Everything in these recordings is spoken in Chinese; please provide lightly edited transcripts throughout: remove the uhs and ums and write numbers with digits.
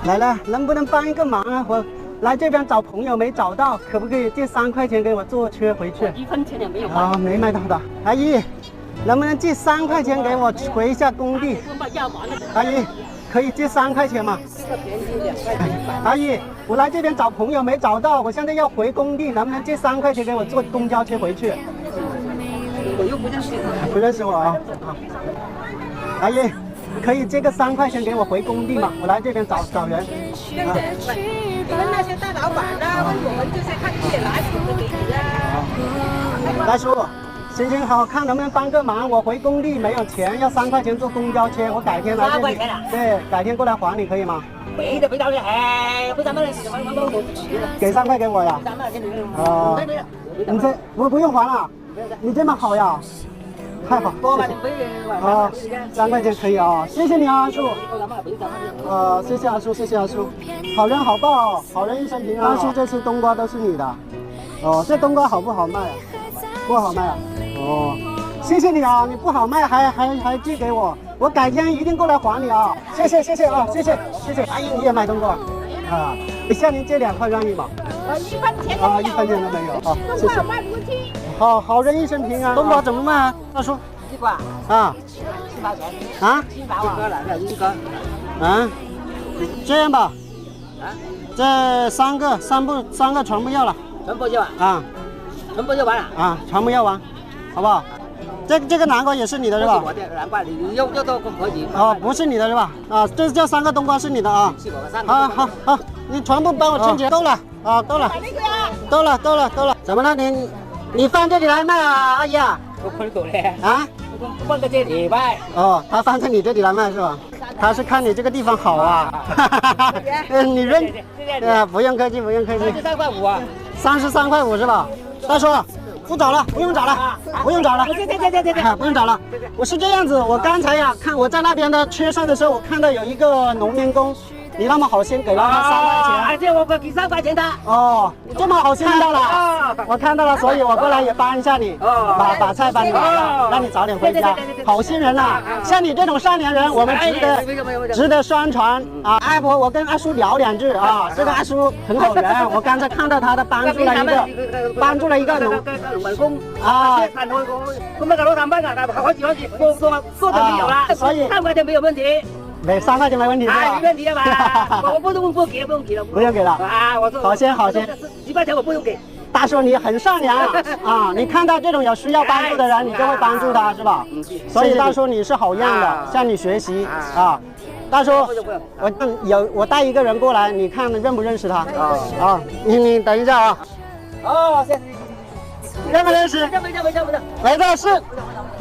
来了，能不能帮一个忙啊？我来这边找朋友没找到，可不可以借3块钱给我坐车回去？1分钱也没有啊，没买到的。阿姨，能不能借3块钱给我回一下工地？阿姨，可以借3块钱吗？这个便宜2块钱。阿姨，我来这边找朋友没找到，我现在要回工地，能不能借3块钱给我坐公交车回去？我又不认识你。不认识我啊？阿姨，可以借个3块钱给我回工地吗？我来这边找人。你们那些大老板啊，我们这些看店来，我们给你啊。大叔，行好，看能不能帮个忙，我回工地没有钱，要3块钱坐公交车，我改天来这里。3块钱啊？对，改天过来还你可以吗？没得到了，哎，不咱们我给3块给我呀？你这我不用还了，你这么好呀？太好，3块钱可以啊，谢谢你啊，阿叔。谢谢阿叔，谢谢阿叔，好人好报，好人一生平安。阿叔，这次冬瓜都是你的。哦，这冬瓜好不好卖啊？不好卖啊？哦，谢谢你啊，你不好卖还寄给我，我改天一定过来还你啊！谢谢啊，谢谢。阿姨，你也卖冬瓜啊？向您借2块让意吗？1分钱啊，1分钱都没有啊，谢谢。卖不出去。好人一生平安。冬瓜怎么卖啊？大叔？西瓜啊，7毛钱。啊？7毛啊。1个。啊，这样吧，这3个全部要了。全部要啊？啊，全部要完了。啊，全部要完，好不好？这个南瓜也是你的是吧？我的南瓜，你要多可以。哦，不是你的是吧？啊，这3个冬瓜是你的啊。好，你全部帮我称结，够了啊，够了。怎么了？你放这里来卖啊，阿姨啊？我看到了。啊？我放在这里卖。哦，他放在你这里来卖是吧？他是看你这个地方好啊。你认？不用客气。33块5啊。33块5是吧？大叔，不找了，不用找了。不用找了。我是这样子，我刚才呀，看我在那边的车上的时候，我看到有一个农民工。你那么好心给了他3块钱，这我给3块钱的。哦，这么好心看到了，我看到了，所以我过来也帮一下你，把菜帮你买了，让你早点回家。好心人呐，像你这种善良人，我们值得宣传啊！阿婆，我跟阿叔聊2句啊，这个阿叔很好人，我刚才看到他的帮助了一个农工啊，我们搞到他们好几做的没有了，所以3块钱没有问题。3块钱没问题是吧？没问题的吧？我不用给了。不用给了啊！我说好心，10块钱我不用给。大叔，你很善良啊！你看到这种有需要帮助的人，你就会帮助他，是吧？所以大叔你是好样的，向你学习啊！大叔，我带一个人过来，你看认不认识他？啊，你等一下啊。哦，谢谢。认不认识？认。来的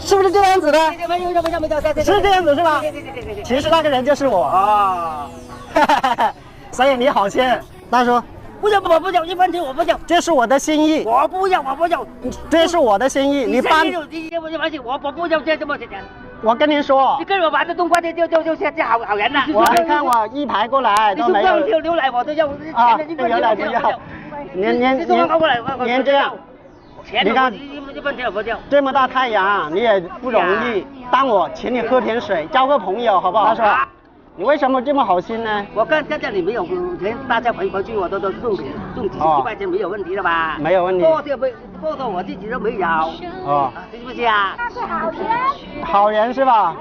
是不是这样子的？是这样子是吧？对。其实那个人就是我啊，所以你好心，大叔。不要，1分钱我不要。这是我的心意。我不要。这是我的心意，你帮。我不要这么钱。我跟您说，你跟我玩的冬瓜就好人了。我看我一排过来都没有。你牛奶我都要。啊，牛奶不要。您这样。你看1分钱我不要。这么大太阳，你也不容易，当我请你喝点水，交个朋友，好不好？大叔，你为什么这么好心呢？我看在这里没有钱，大家回去我都送几十块钱没有问题的吧？没有问题。多的我自己都没有。哦，是不是啊？他是好人。好人是吧？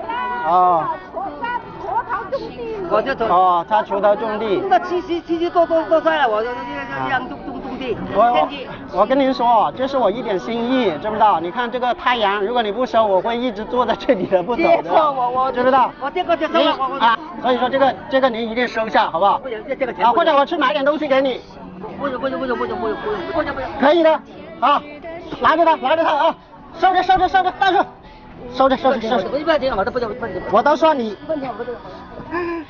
哦。我就他锄头种地。那七多岁了，我就这样种地。我跟您说，这是我一点心意，知不知道？你看这个太阳，如果你不收，我会一直坐在这里的不走的。我知不知道？我这个就收了，啊，所以说这个您一定收下，好不好？不行，这个钱。啊，或者我去买点东西给你。不行。可以的，啊，拿着它啊，收着，大叔。收着。1分钱我都不要1分钱。我都说你。1分钱我不要。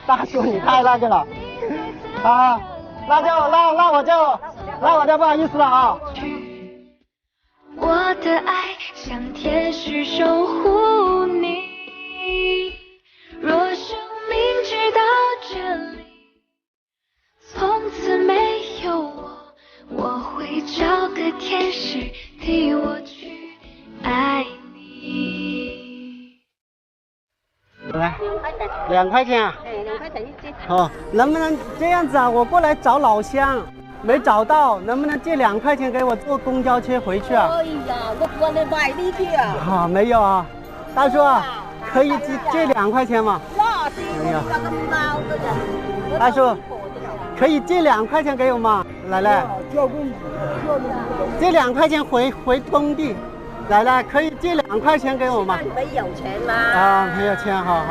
大叔你太那个了，啊，那我就不好意思了啊。我的爱像天使守护你，若生命直到这里，从此没有我会找个天使替我去爱你。来，2块钱啊？哎，2块钱一斤。哦，能不能这样子啊？我过来找老乡，没找到，能不能借2块钱给我坐公交车回去啊？哎呀，我过来买你去啊！啊，没有啊，大叔啊，可以借2块钱吗？那是哎呀，这个猫的人。大叔，可以借2块钱给我吗？奶奶，借2块钱回工地。奶奶，可以借2块钱给我吗？没有钱吗？啊，没有钱，好，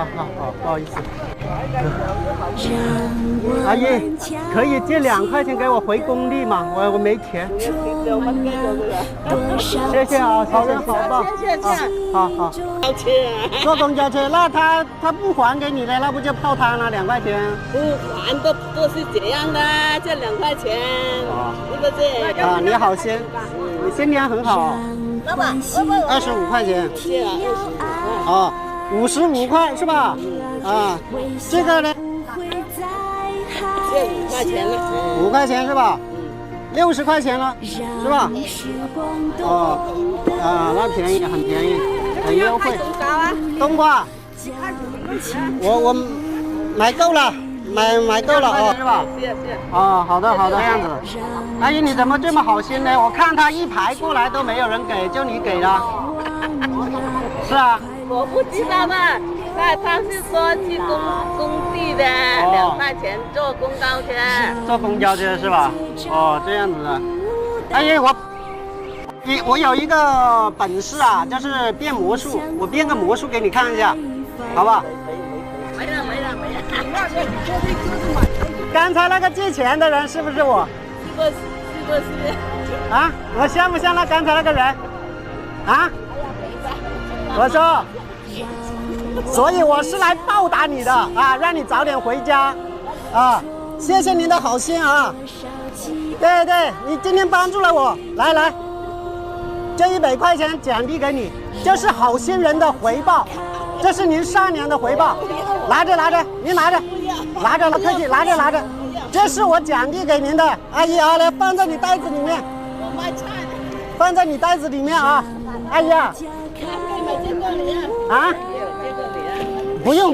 不好意思。阿姨，可以借2块钱给我回工地吗？我没钱。谢谢啊，好人好报。好。坐公交车，那他不还给你了，那不就泡汤了2块钱？不还都是这样的，这2块钱，是不是？啊，你好心，你心量很好。老板25块钱。谢了25块。哦，55块是吧？啊，这个呢？这5块钱了。5块钱是吧？60块钱了，是吧？哦，啊，那便宜，很便宜，很优惠。冬瓜，我买够了，买够了哦，是吧？是。哦，好的，这样子。阿姨，你怎么这么好心呢？我看他一排过来都没有人给，就你给了。是啊。我不知道嘛，他是说去工地的2块钱坐公交车。坐公交车是吧？哦，这样子的。阿姨，我有一个本事啊，就是变魔术，我变个魔术给你看一下，好不好？没了。刚才那个借钱的人是不是我？是不是？啊，我像不像刚才那个人？啊？我说，所以我是来报答你的啊，让你早点回家啊！谢谢您的好心啊！对，你今天帮助了我，来，这100块钱奖励给你，这是好心人的回报，这是您善良的回报。拿着，您拿着了，客气，拿着，这是我奖励给您的，阿姨啊，来放在你袋子里面。我卖菜的。放在你袋子里面啊，阿姨啊。啊？不用，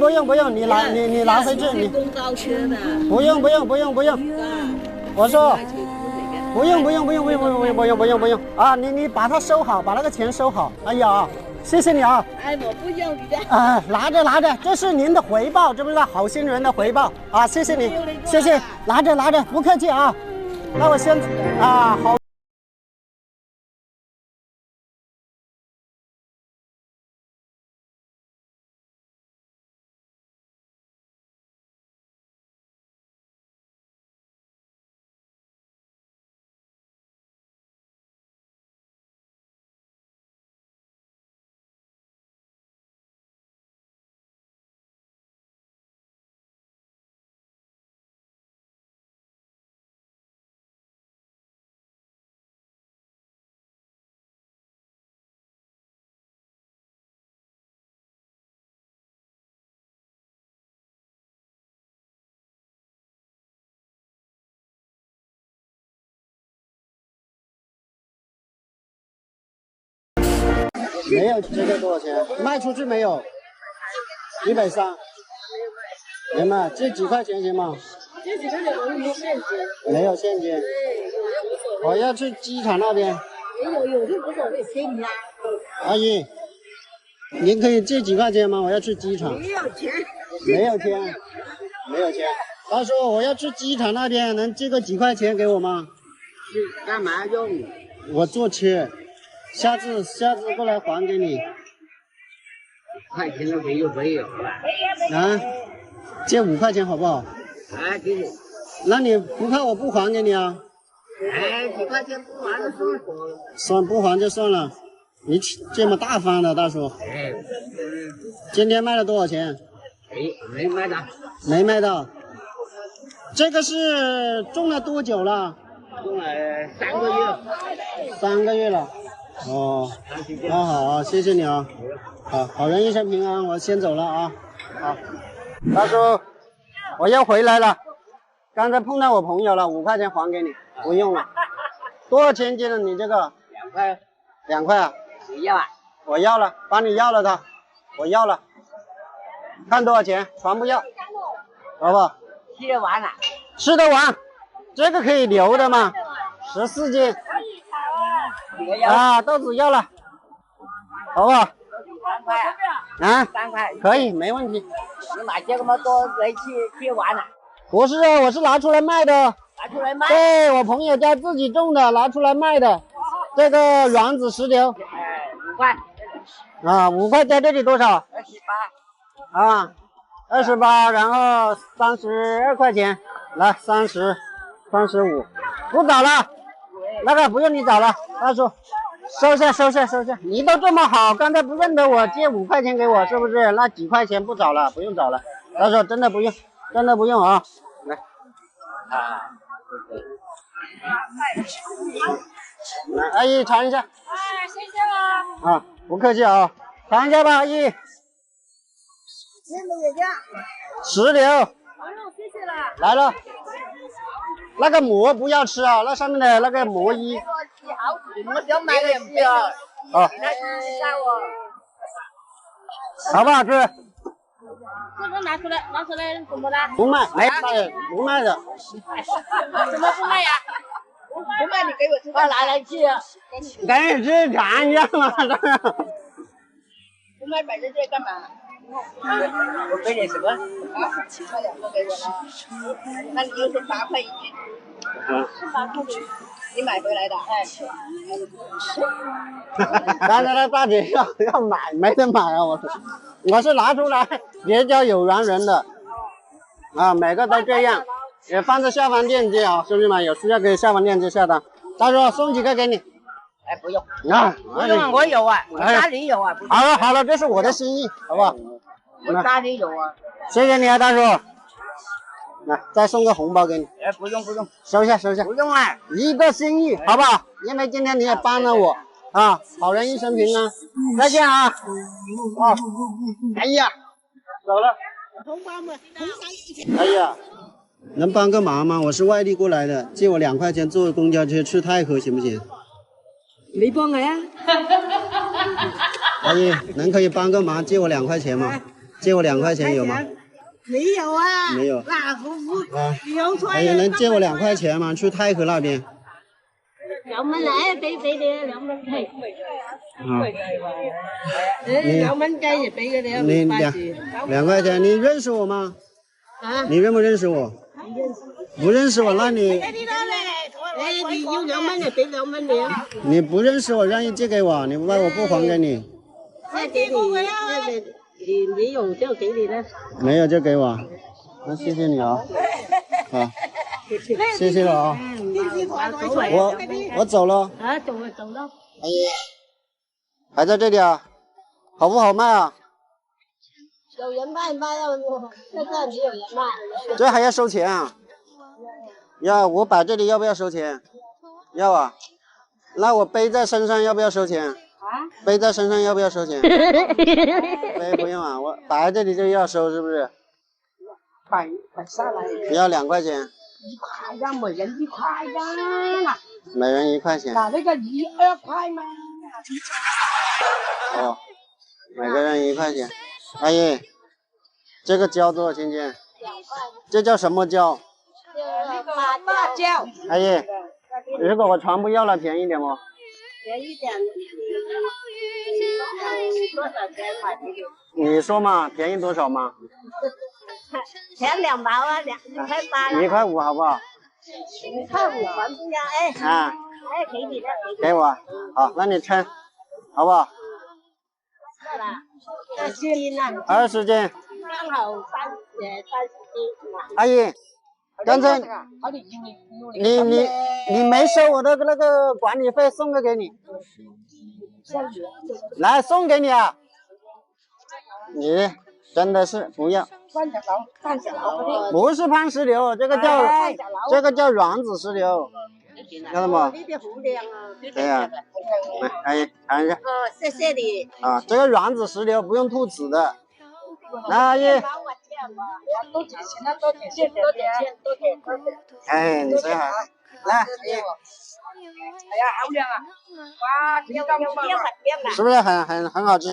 你拿回去，你公交车的。不用。我说不用啊！你把它收好，把那个钱收好。哎呀，谢谢你啊！哎，我不用你的。啊，拿着，这是您的回报，知不知道？好心人的回报啊！谢谢你，谢谢，拿着，不客气啊。那我先啊，好。没有这个多少钱？卖出去没有？130，行吗？这几块钱行吗？这几块钱我没有现金。没有现金。我要去机场那边。有就不是我给你啦。阿姨，您可以借几块钱吗？我要去机场。没有钱。没有钱。他说我要去机场那边，能借个几块钱给我吗？是干嘛用？我坐车。下次过来还给你。块钱都没有了。啊，借5块钱好不好？哎，给你。那你不怕我不还给你啊？哎，几块钱不还就算不还就算了。你这么大方的大叔。哎。今天卖了多少钱？没卖到。没卖到。这个是种了多久了？种了3个月。3个月了。哦，那好，谢谢你啊！好人一生平安，我先走了啊！好，大叔，我要回来了。刚才碰到我朋友了，5块钱还给你，不用了。多少钱斤了？你这个2块。2块啊？你要啊？我要了，帮你要了我要了。看多少钱，全部要，好不好？吃得完了。吃得完，这个可以留的吗？14斤。啊，豆子要了，好不好3块啊？ 3块，可以，没问题。你买这么多回去吃完了，不是啊，我是拿出来卖的。拿出来卖。对，我朋友家自己种的，拿出来卖的。这个软籽石榴5块。啊，5块在这里多少？ 28。啊，28，然后32块钱，来30、35，不找了，那个不用你找了，大叔，收下。你都这么好，刚才不认得我，借5块钱给我，是不是？那几块钱不找了，不用找了，大叔真的不用啊，来，来，阿姨尝一下。哎，谢谢了。啊，不客气啊，尝一下吧，阿姨。石榴。哎呦，谢谢了。来了，那个膜不要吃啊，那上面的那个膜衣。我想买点皮啊。哦，好不好吃？这个拿出来怎么了？不卖，没卖，不卖的。怎么不卖呀？不卖你给我吃，拿来吃啊。赶紧吃尝一下嘛，当然。不卖摆在这干嘛？我给你什么？啊，把2个给我了。那你就是8块1斤。8块1，你买回来的？哎。刚才那大姐要买，没得买啊！我是拿出来结交有缘人的啊，每个都这样，也放在下方链接啊，兄弟们有需要可以下方链接下单。大叔送几个给你？哎，不用。啊，不用，我有啊，我家里有啊。好了，这是我的心意，好不好？我家里有啊。谢谢你啊，大叔。来，再送个红包给你。哎，不用。收下。不用啊。一个心意，好不好？因为今天你也帮了我啊，好人一生平安。再见啊！哦，哎呀，走了。红包嘛，哎呀，能帮个忙吗？我是外地过来的，借我2块钱坐公交车去太和行不行？你帮我呀。阿姨，可以帮个忙，借我2块钱吗？借我2块钱有吗？没有啊。没有。那不啊，有出来。哎呀，能借我2块钱吗？去太和那边。2蚊嚟，俾你2蚊雞。啊， 2蚊雞就俾佢哋你1塊錢。 2块钱，你认识我吗？啊？你认不认识我？不认识我，那你你要2蚊就俾2蚊你啊。你不认识我，愿意借给我，你问我不还给你，即給你用就給你啦。没有就给我，那谢谢你啊，好，谢谢了啊，我走了，啊，走咯。阿姨，还在这里啊？好不好卖啊？有人賣啊，現在沒有人賣。这还要收钱啊？我摆这里要不要收钱？要啊。那我背在身上要不要收钱？背在身上要不要收钱？背不用啊，我摆在这里就要收，是不是？擺下來。要2塊錢。1塊呀，每人1塊呀。每人1塊錢。嗱，呢個2塊嘛。哦，每個人1塊錢。阿姨，這個椒多少錢錢？2塊。這叫什麼椒？辣椒。阿姨，如果我全部要了，便宜點不？便宜點。多少錢買這個？你說嘛，便宜多少嘛前2毛啊，2塊8了。 ？1塊5好不好？1塊5還不要哎。啊，哎，給你的。給我。好，那你稱，好不好20斤啊。 ？20斤。剛好30斤。阿姨，剛才你沒收我的那個管理費，送個給你。來送給你啊！你真的是不要。半小樓。不是番石榴，這個叫軟籽石榴，看到嗎？呢啲好靚啊。對呀，來，阿姨嘗一下。哦，謝謝你。啊，這個軟籽石榴不用吐籽的。來，阿姨。多謝錢啦，多謝。哎，你最好。來，阿姨。哎呀，好靚啊！哇，幾金啊！是不是很好吃？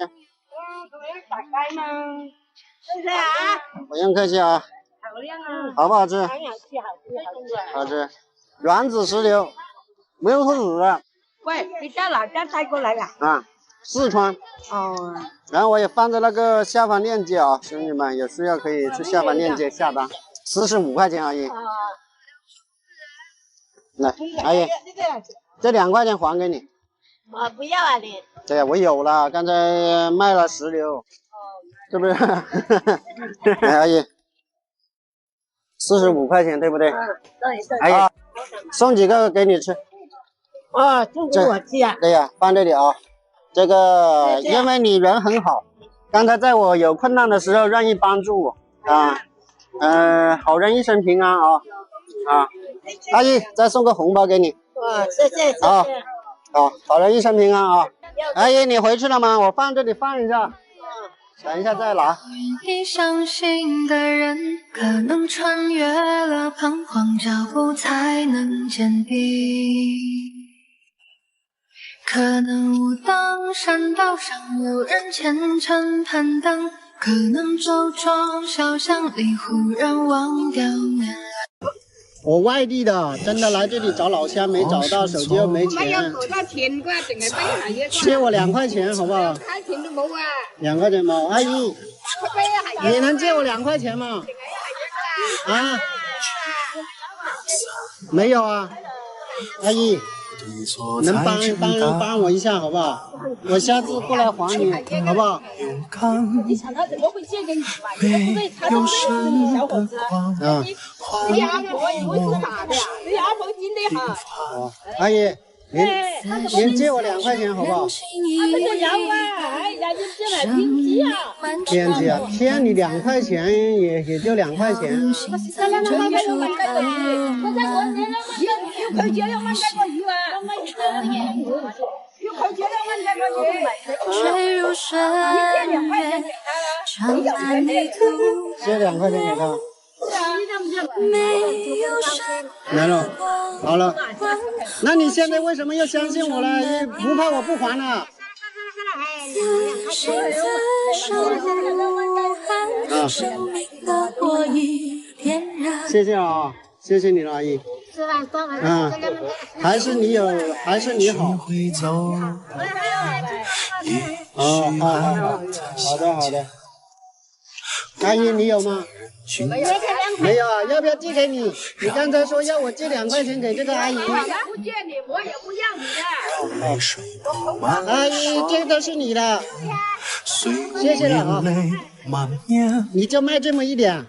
大街嘛。謝謝啊！不用客氣啊。好不好吃？好吃。原子石榴，没有土的。喂，你到哪家带过来的？啊，四川。哦。然后我也放在那个下方链接啊，兄弟们有需要可以去下方链接下单，45块钱而已。来，阿姨，这2块钱还给你。我不要啊你。对呀，我有了，刚才卖了石榴，是不是？来，阿姨，45块钱，对不对？对。阿姨，送几个给你吃。哦，送给我吃啊？对呀，放这里啊。这个因为你人很好，刚才在我有困难的时候愿意帮助我啊。好人一生平安啊。阿姨，再送个红包给你。哇，谢谢。好人一生平安啊。阿姨，你回去了吗？我放这里放一下，等一下再拿。你相信的人，可能穿越了彷徨，脚步才能坚定。可能武当山道上有人虔诚攀登，可能周庄小巷里忽然忘掉年龄。我外地的，真的来这里找老乡没找到，手机又没钱。借我2块钱好不好？2块钱冇，阿姨，你能借我2块钱吗？啊？没有啊，阿姨。能帮我一下好不好？我下次过来还你，好不好？你想他怎么会借给你嘛？也不对，他都是小伙子。你阿婆以为是傻的呀？你阿婆真的哈。阿姨，您借我2块钱好不好？这个要啊，哎呀，你这来偏激啊！偏激啊！骗你2块钱也就2块钱。坠入深渊，长满地图。借2块钱给他。没有山来了，好了。那你现在为什么又相信我了？你不怕我不还了？谢谢啊，谢谢你了，阿姨。还是你好。好的。阿姨，你有吗？没有啊，要不要借给你？你刚才说要我借2块钱给这个阿姨。不借你，我也不要你的。阿姨，这都是你的，谢谢了啊。你就卖这么一点。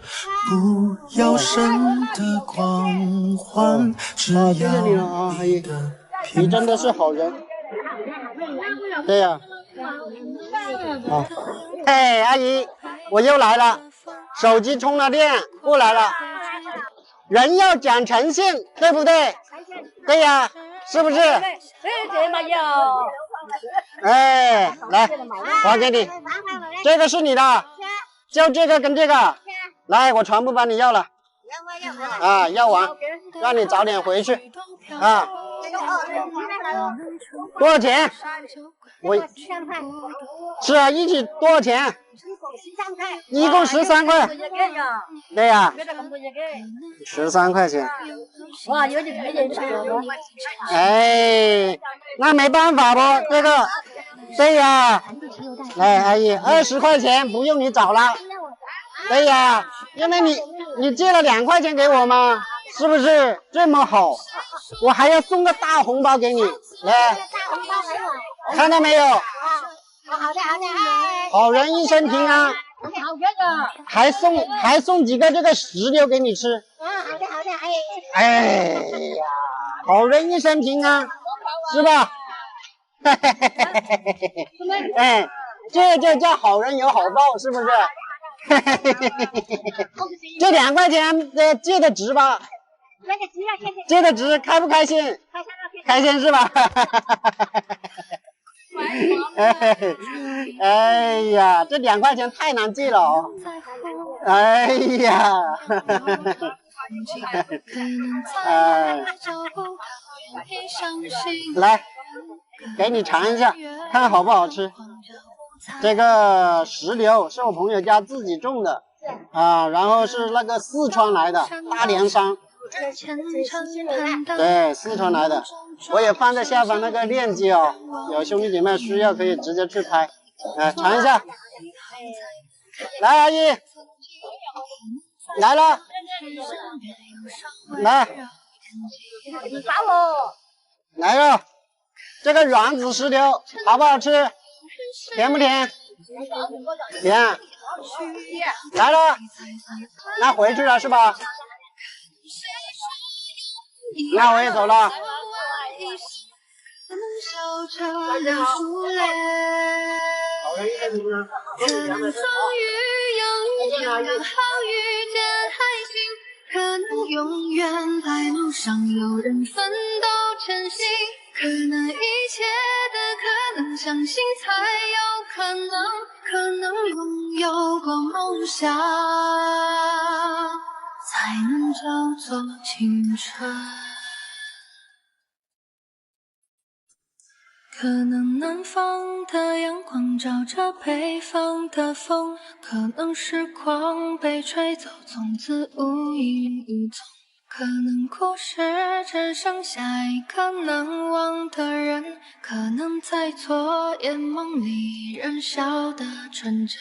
不要神的狂欢。谢谢你了啊，阿姨，你真的是好人。对呀。哎，阿姨，我又来了，手机充了电，过来了。人要讲诚信，对不对？对呀，是不是？哎，来，还给你，这个是你的，就这个跟这个，来，我全部帮你要了。啊，要完，让你早点回去啊。多少钱？是啊，一起多少钱？一共13块。对呀，13块钱。哇，有点哎，那没办法不，这个，对呀。来，阿姨，20块钱不用你找了。对呀，因为你借了2块钱给我嘛，是不是这么好？我还要送个大红包给你，来，看到没有？好的，好人一生平安。还送几个这个石榴给你吃。好的，哎呀，好人一生平安，是吧？哎，这就叫好人有好报，是不是？这2块钱借的值吧？借的值，开不开心？开心是吧？哎呀，这2块钱太难借了哦！哎呀，来，给你尝一下，看好不好吃。这个石榴是我朋友家自己种的，啊，然后是那个四川来的大凉山，对，四川来的，我也放在下方那个链接哦，有兄弟姐妹需要可以直接去拍，尝一下。来，阿姨，来了，来，来了，这个软子石榴好不好吃？甜不甜？甜。来了，那回去了是吧？那我也走了。可能终于有一天刚好遇见爱情，可能永远在路上有人奋斗前行，可能一切的可能相信才有可能，可能拥有过梦想才能叫做青春。可能南方的阳光照着北方的风，可能时光被吹走，从此无影无踪。可能故事只剩下一个难忘的人，可能在昨夜梦里燃烧的纯真。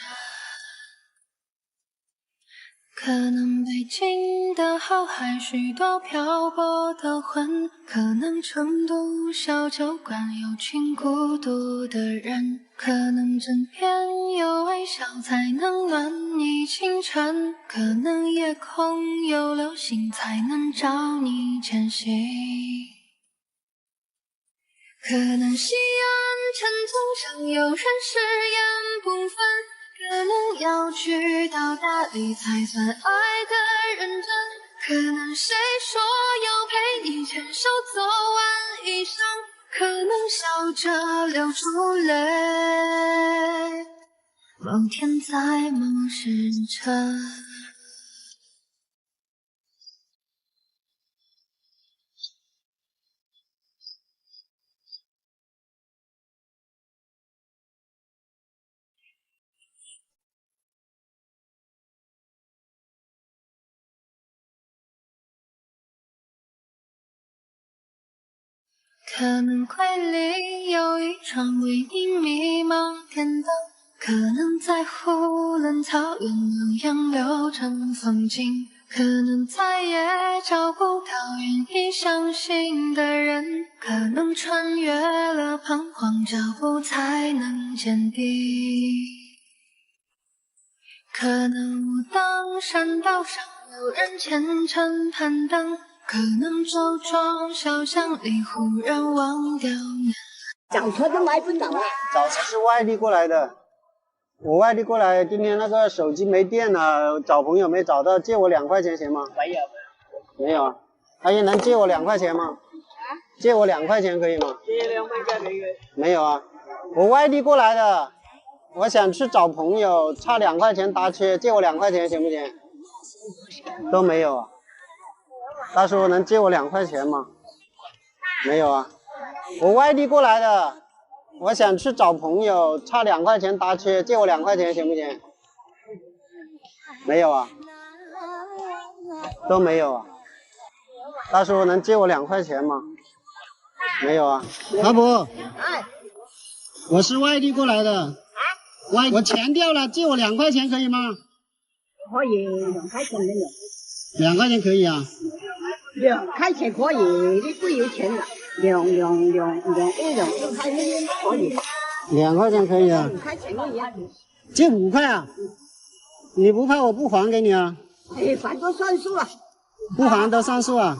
可能北京的浩海，许多漂泊的魂，可能成都小酒馆有群孤独的人，可能枕边有微笑才能暖你清晨，可能夜空有流星才能照你前行，可能夕阳沉重上有人誓言不分，可能要去到大理才算爱的认真，可能谁说要陪你牵手走完一生，可能笑着流出泪，某天在某时辰。可能柜里有一盏为你迷茫点灯，可能在湖南草原悠扬流成风景，可能再也找不到愿意相信的人，可能穿越了彷徨，脚步才能坚定，可能武当山道上有人虔诚攀登，可能周庄小巷里忽然忘掉你。找车都买不到啊！早晨是外地过来的，我外地过来，今天那个手机没电了，找朋友没找到，借我2块钱行吗？没有，没有啊。阿姨能借我2块钱吗？借我2块钱可以吗？借2块钱没有。没有啊，我外地过来的，我想去找朋友，差2块钱搭车，借我2块钱行不行？都没有啊。大叔能借我2块钱吗？没有啊，我外地过来的，我想去找朋友，差2块钱搭车，借我2块钱行不行？没有啊，都没有啊。大叔能借我2块钱吗？没有啊。阿婆，我是外地过来的，我钱掉了，借我2块钱可以吗？可以，2块钱没有。 2块钱可以啊。 2块钱可以，你不有钱了。2块钱可以。2块钱可以啊。 5块钱可以啊。借5块啊？你不怕我不还给你啊？哎，还都算数了。不还都算数啊？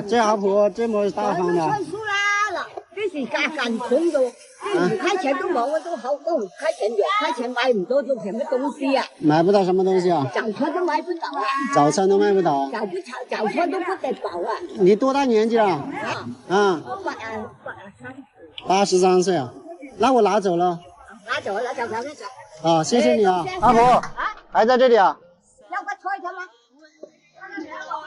这阿婆这么大方的。算数啦，这是干穷的。 5块钱都冇，我都好过5块钱，2块钱买唔到做什么东西啊？买不到什么东西啊？早餐都买不到啊！早餐都买不到。早餐都不得饱啊！你多大年纪了？啊，83岁啊。那我拿走了。拿走。啊，谢谢你啊，阿婆。还在这里啊？要个菜的吗？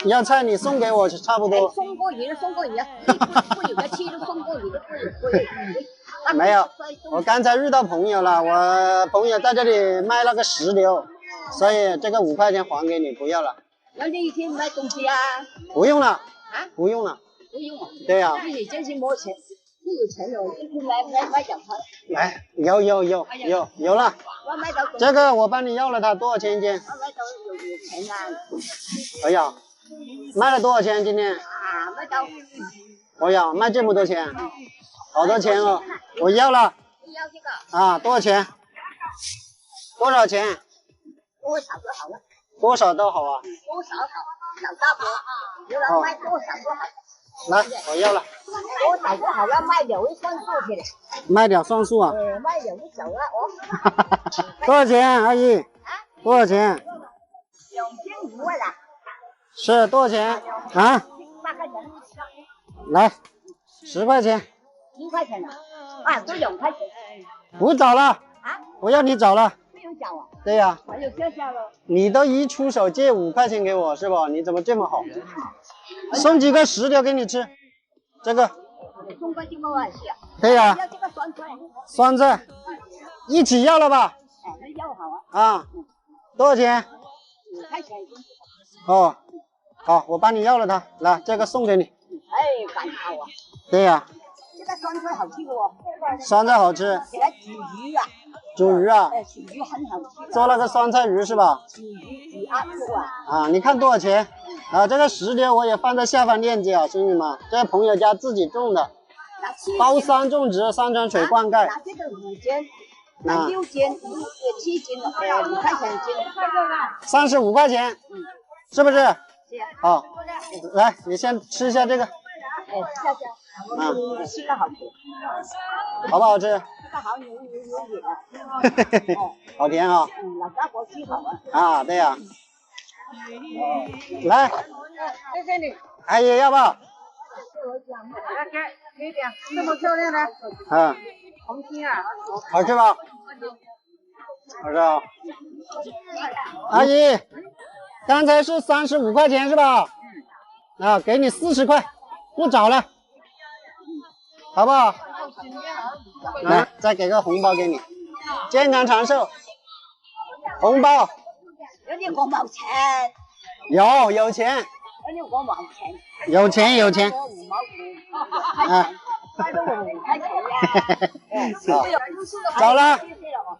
要菜你送给我差不多。送过鱼了，不有个气都送过鱼了，不有。 没有，我刚才遇到朋友了，我朋友在这里卖那个石榴，所以这个5块钱还给你，不要了。那你一天买东西啊？不用了，啊？不用了。不用了。对呀、你真是没钱，你有钱了，一天买2块。来，有了。我买到这个我帮你要了它，多少钱一件？我买到有钱啊！哎呀，卖了多少钱今天？啊，买到。哎呀，卖这么多钱，好多钱哦！我要了。你要这个？啊，多少钱？多少钱？多少就好了。多少都好啊。多少好，老大伯，有人卖多少就好。来，我要了。多少就好了，卖了会算数去的。卖点算数啊。卖了就走了哦。多少钱，阿姨？多少钱？2500了。是多少钱？啊？ 8块钱。来，10块钱。1块钱了。啊，都2块钱。不找了。啊？不要你找了。没有找啊？对呀。还有笑笑了。你都一出手借5块钱给我是吧？你怎么这么好？送几个石榴给你吃。这个。送过去我玩笑。对呀。要这个酸菜。酸菜。一起要了吧？哎，那要好啊。啊。多少钱？5块钱。哦。好，我帮你要了它，来，这个送给你。哎，感好啊。对呀。这个酸菜好吃哦。酸菜好吃。给它煮鱼啊。煮鱼啊？哎，煮鱼很好吃。做那个酸菜鱼是吧？煮鱼煮鸭肉啊。啊，你看多少钱？啊，这个石榴我也放在下方链接啊，兄弟们，这是朋友家自己种的，包山种植，山泉水灌溉。拿这个5斤，拿6斤，7斤，5块钱一斤。35块钱，是不是？好，来，你先吃一下这个。哎，笑笑。啊，这个好吃。好不好吃？这个好有好甜啊！老大伯吃好啊。啊，对呀。来，谢谢你。阿姨要不要？可以点，这么漂亮的。啊。红心啊。好吃吧？好吃啊。阿姨，刚才是35块钱是吧？啊，给你40块，不找了，好不好？来，再给个红包给你，健康长寿。红包。有点5毛钱。有钱。有点5毛钱。有钱。5毛5。啊。卖了5块钱呀。走了。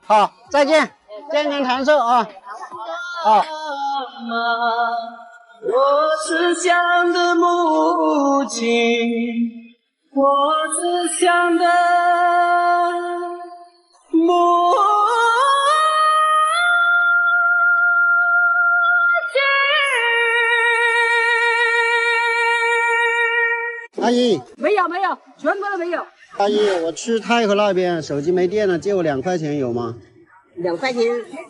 好，再见，健康长寿啊。好。我思乡的母亲，我思乡的母亲。阿姨。没有，全部都没有。阿姨，我去太和那边手机没电了，借我2块钱有吗？2块钱。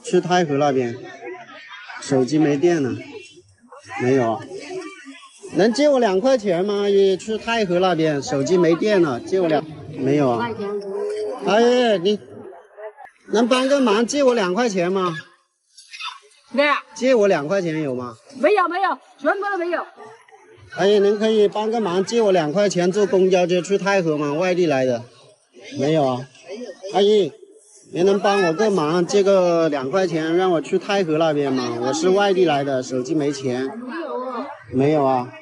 去太和那边，手机没电了。没有啊，能借我2块钱吗？阿姨，去太和那边手机没电了，借我没有啊。阿姨，你能帮个忙借我2块钱吗？借我2块钱有吗？没有，全部都没有。阿姨，您可以帮个忙借我2块钱坐公交车去太和吗？外地来的。没有啊。阿姨，您能帮我个忙，借个2块钱让我去太和那边吗？我是外地来的，手机没钱。没有啊，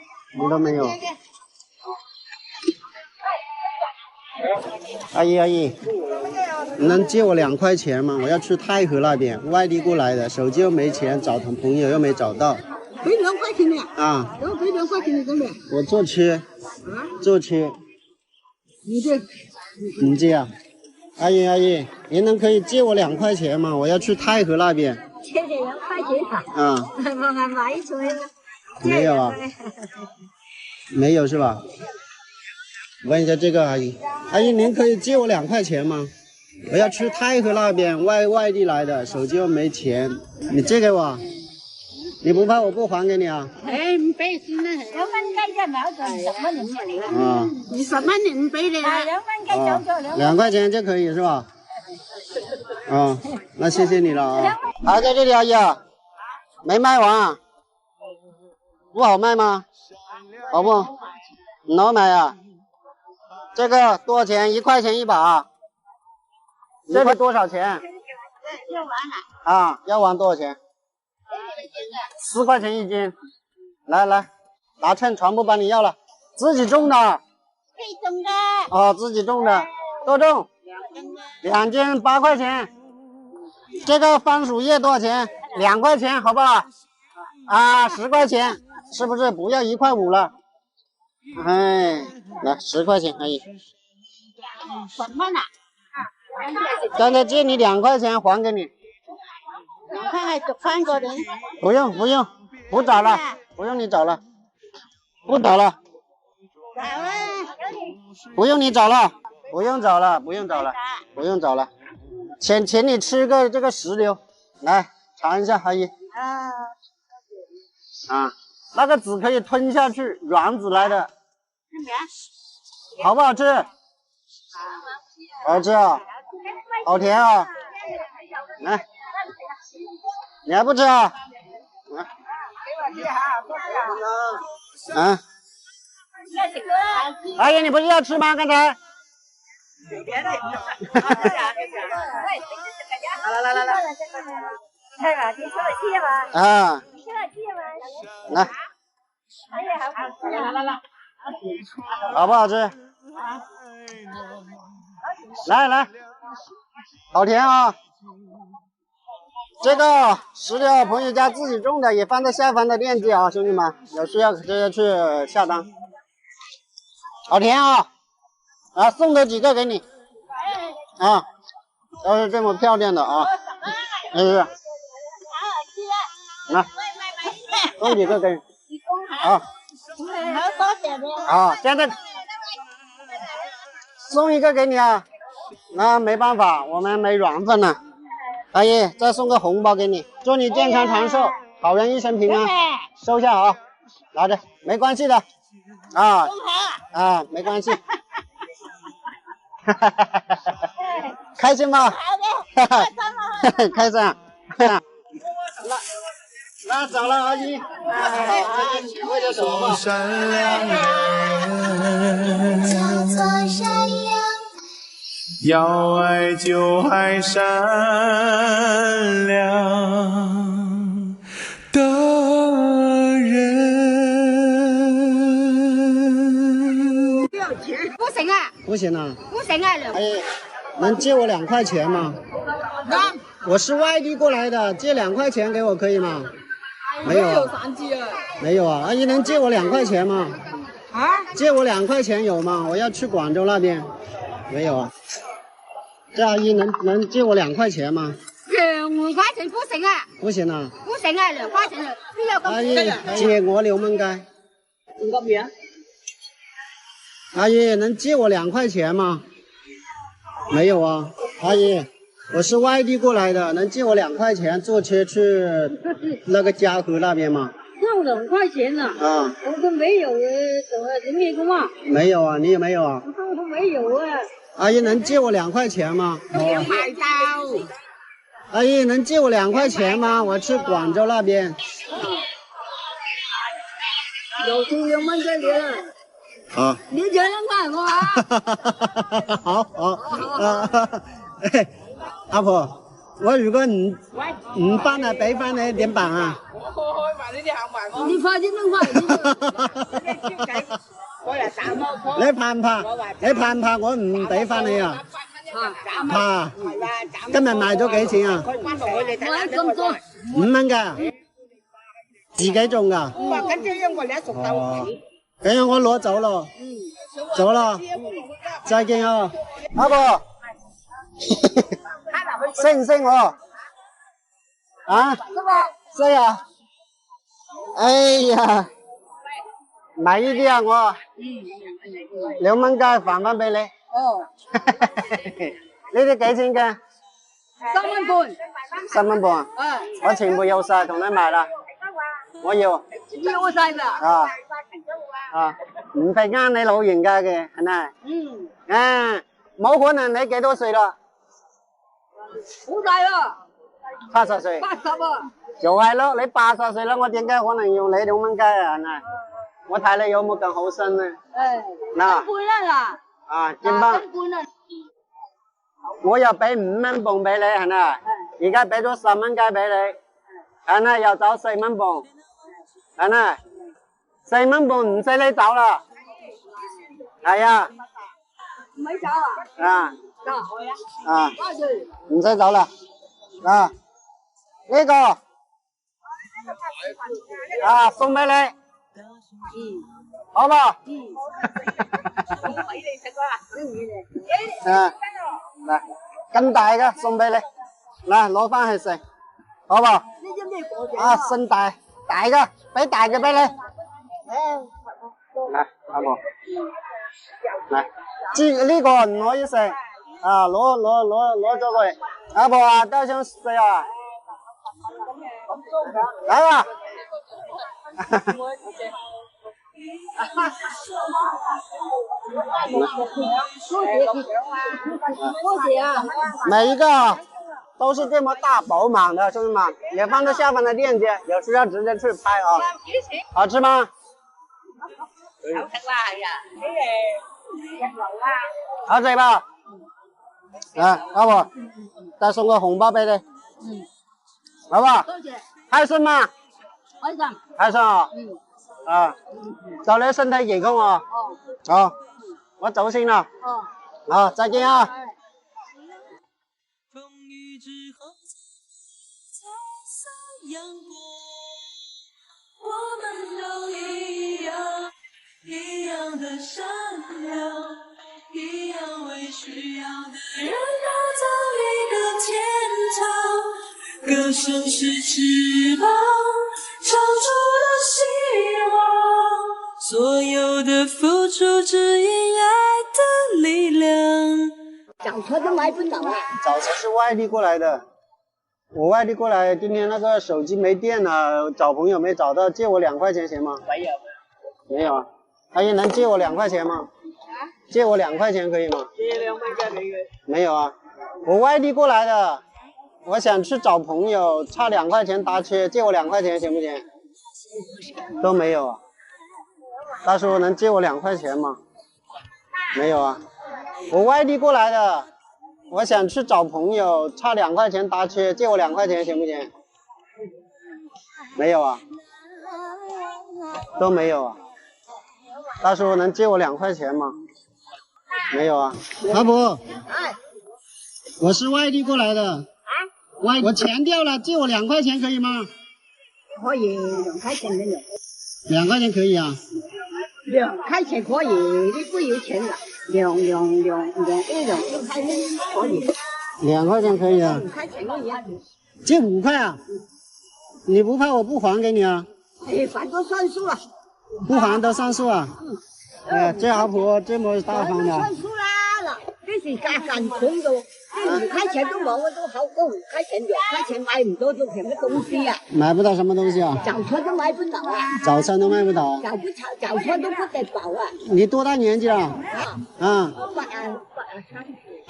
你都没有。阿姨，你能借我2块钱吗？我要去太和那边，外地过来的，手机又没钱，找朋友又没找到。赔2块钱的。啊。然后赔2块钱的真的。我坐车。坐车。你借啊？阿姨，您能可以借我2块钱吗？我要去太和那边。借你2块钱啊？买水了。没有啊。没有是吧？问一下这个阿姨，您可以借我2块钱吗？我要去太和那边，外地来的，手机又没钱，你借给我。你不怕我不还给你啊？哎，唔俾先啦，2蚊雞啫，咪1個10蚊唔俾你啦。啊。20蚊你唔俾你啦。2蚊雞走咗2塊錢就可以是吧？啊，那謝謝你了啊。還在這裡阿姨啊？沒賣完啊？不好賣嗎？好不？你好買啊？這個多少錢？1塊錢一把。這個多少錢？要完了。啊，要完多少錢？ 4块钱1斤。来来，拿秤全部帮你要了，自己种的。可以种的。哦，自己种的，多重？2斤8块钱。这个番薯叶多少钱？2块钱，好不好？啊，10块钱，是不是？不要1块5了。哎，来10块钱可以。什么呢？刚才借你2块钱还给你。我看看就换个人。不用不用，不找了，不用你找了，不找了。不用你找了，不用找了，不用找了，不用找了。请你吃个这个石榴，来尝一下，阿姨。啊，那个籽可以吞下去，软籽来的，好不好吃？好吃啊，好甜啊！来，你还不吃啊？啊！阿姨，你不是要吃吗？刚才？来，啊！来，好不好吃？来，好甜啊！这个石榴朋友家自己种的，也放在下方的链接啊，兄弟们，有需要直接去下单。好甜啊！啊，送多几个给你。啊，都是这么漂亮的啊，是。来，送几个给你。啊。啊，现在送一个给你啊。那没办法，我们没缘分了。阿姨，再送个红包给你，祝你健康长寿，好人一生平安。收下啊，拿着，没关系的。啊啊，没关系。开心吗？开心。那走了，阿姨。为了什么？善良人，叫做善良。要爱就爱善良的人。不要钱，不行啊！不行啊！不行啊！阿姨，能借我2块钱吗？能。我是外地过来的，借2块钱给我可以吗？没有啊。没有啊，阿姨能借我2块钱吗？啊？借我2块钱有吗？我要去广州那边。没有啊。这阿姨能借我2块钱吗？2块钱不行啊！不行啊！不行啊！2块钱必要咁阿姨借我6蚊雞。唔咁樣。阿姨能借我2塊錢嗎？沒有啊，阿姨，我是外地過來的，能借我2塊錢坐車去那個嘉禾那邊嗎？要2塊錢啊？啊，我都沒有人民幣嘛。沒有啊，你有沒有啊？我都沒有啊。阿姨能借我2塊錢嗎？要買到。阿姨能借我2塊錢嗎？我去廣州那邊。有送2蚊雞你啦。啊！你借2塊我啊。好。阿婆，我如果唔翻嚟俾翻你點辦啊？開埋呢啲行埋我。你快啲拎翻嚟。你怕唔怕？你怕唔怕我唔俾翻你啊？怕。今日賣咗幾錢啊？5蚊㗎。自己種㗎。咁樣我攞走咯。走啦。再見啊，阿婆。識唔識我？啊？識啊？哎呀！買呢啲啊，我2蚊雞還翻俾你。哦。呢啲幾錢嘅？3蚊半。3蚊半啊？我全部有晒，同你買啦。我要。要晒啦。啊，唔係呃你老人家嘅，係咪？啊，冇可能你幾多歲啦？好大啦。80歲。80啊。就係咯，你80歲啦，我點解可能要你2蚊雞啊？係咪？我睇你有冇更好身咧？嗱，半啦啊，見翻，我又俾5蚊半俾你，係咪？而家俾咗10蚊雞俾你，奶奶要找四蚊半，奶奶4蚊半唔使你找啦。係啊。唔使找啊？啊。找啊。多少錢？唔使找啦。啊。呢個啊送俾你。好唔好？俾你食啦。啊。嗱，咁大嘅送俾你，嗱攞翻去食，好唔好？你知唔知過獎啊，新大嘅，俾大嘅俾你。嚟，阿婆，嚟，呢個唔可以食，啊，攞咗佢。阿婆啊，都想食啊，嚟啊！多謝啊！每一個都是這麼大飽滿的，兄弟們，也放在下方的鏈接，有需要直接去拍啊。好吃嗎？好吃吧？啊，阿婆，再送個紅包俾你，好不好？開心嗎？開心。開心啊！啊，祝你身體健康啊！好，我走先啦。好，再見啊！风雨之后彩色阳光，我们都一样，一样的善良，一样为需要的人打造一个天堂。歌声是翅膀，唱出了希望，所有的付出只因爱的力量。找车都买不到啊！早晨是外地过来的，我外地过来，今天那个手机没电了，找朋友没找到，借我2块钱行吗？没有。没有啊。阿姨能借我2块钱吗？借我2块钱可以吗？借2块钱没有。没有啊，我外地过来的，我想去找朋友，差2块钱搭车，借我2块钱行不行？都没有啊。大叔能借我2块钱吗？没有啊。我外地过来的，我想去找朋友，差2块钱搭车，借我2块钱行不行？没有啊，都没有啊。大叔能借我2块钱吗？没有啊。阿婆，我是外地过来的，我钱掉了，借我2块钱可以吗？可以2塊錢沒有？2塊錢可以啊。2塊錢可以，你不有錢了？2塊錢可以。2塊錢可以啊。5塊錢可以啊。借5塊啊？你不怕我不還給你啊？哎，還都算數了。不還都算數啊？這阿婆這麼大方的。算數啦，這是家間窮到，這5塊錢都冇，我都好過5塊錢，2塊錢買唔到做什麼東西啊？買不到什麼東西啊？早餐都買不到啊！早餐都買不到。早餐都不得飽啊！你多大年紀了？啊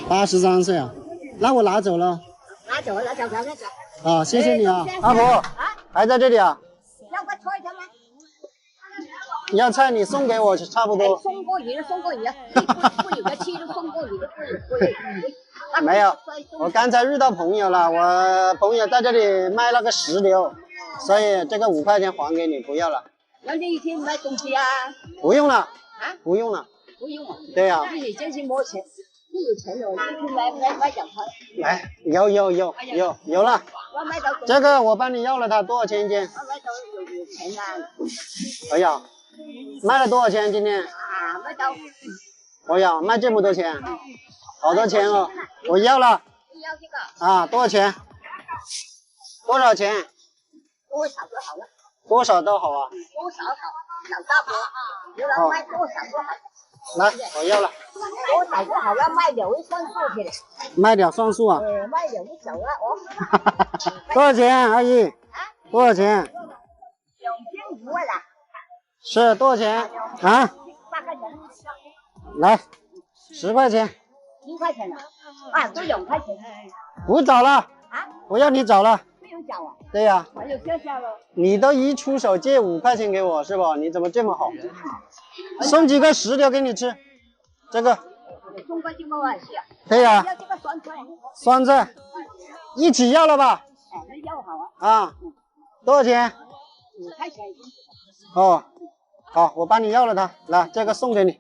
，83歲啊。那我拿走了。拿走。啊，謝謝你啊，阿婆。還在這裡啊？要個菜的嗎？要菜你送給我差不多。送過魚，不有個氣都送過魚都不沒有，我剛才遇到朋友了，我朋友在這裡賣那個石榴，所以這個5塊錢還給你，不要了。那你一天買東西啊？不用了。不用了。不用啊？對呀。自己真是沒錢，沒有錢了，一天買早餐。來，有了。我買到。這個我幫你要了它，多少錢一斤？我買到有錢啊。哎呀，賣了多少錢今天？啊，買到。哎呀，賣這麼多錢，好多錢哦！我要了。你要這個？啊，多少錢？多少錢？多少就好了。多少都好啊。多少好，老大婆，有人賣多少就好。來，我要了。多少就好了，賣了會算數去的。賣了算數啊？賣了就走了哦。多少錢，阿姨？多少錢？2500了。是多少錢？啊？8塊錢。來，10塊錢。10塊錢了。啊，都2塊錢。不找了。啊？不要你找了。不用找啊？對呀。我有謝謝了。你都一出手借5塊錢給我是吧？你怎麼這麼好？送幾個石榴給你吃，這個。送過這個啊？對呀。要這個酸菜。酸菜，一起要了吧？哎，要好啊。啊，多少钱？ 5块钱。哦，好，我帮你要了它，来，这个送给你。哎，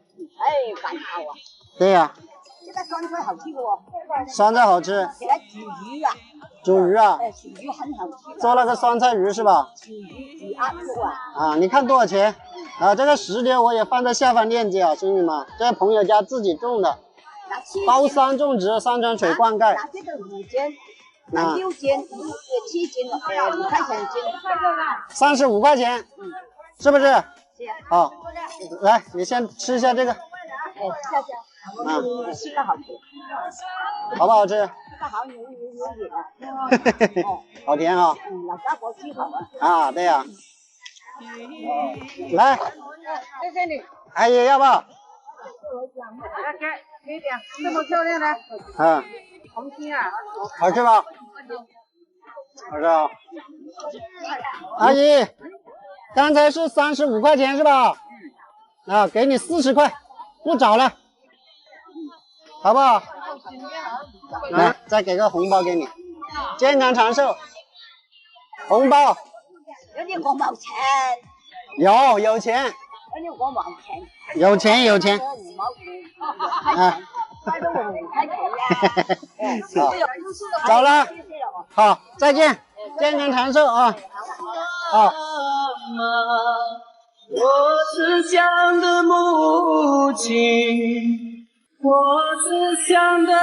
干好啊！对呀、这个酸菜好吃哦。酸菜好吃。给它煮鱼啊。煮鱼啊？哎，煮鱼很好吃。做那个酸菜鱼是吧？煮鱼煮鸭肉啊。啊，你看多少钱？啊，这个石榴我也放在下方链接啊，兄弟们，这是朋友家自己种的，包山种植，山泉水灌溉。拿这个5斤，拿6斤，7斤，5块钱一斤。35块钱，是不是？好，来，你先吃一下这个，哎，下下，这个好吃，好不好吃？这个好有啊。好甜啊！老家伙吃好啊。啊，对呀、来，谢谢你。阿姨要不要？可以点，这么漂亮的啊，红心啊。好吃吗？好吃啊！阿姨，刚才是35块钱是吧？啊，给你40块，不找了，好不好？来，再给个红包给你，健康长寿。红包有你5毛钱，有钱，有你5毛钱，有钱有钱。 5毛钱，啊，快都5块钱呀！好，走了，好，再见，健康长寿啊！好。我慈祥的母亲，我慈祥的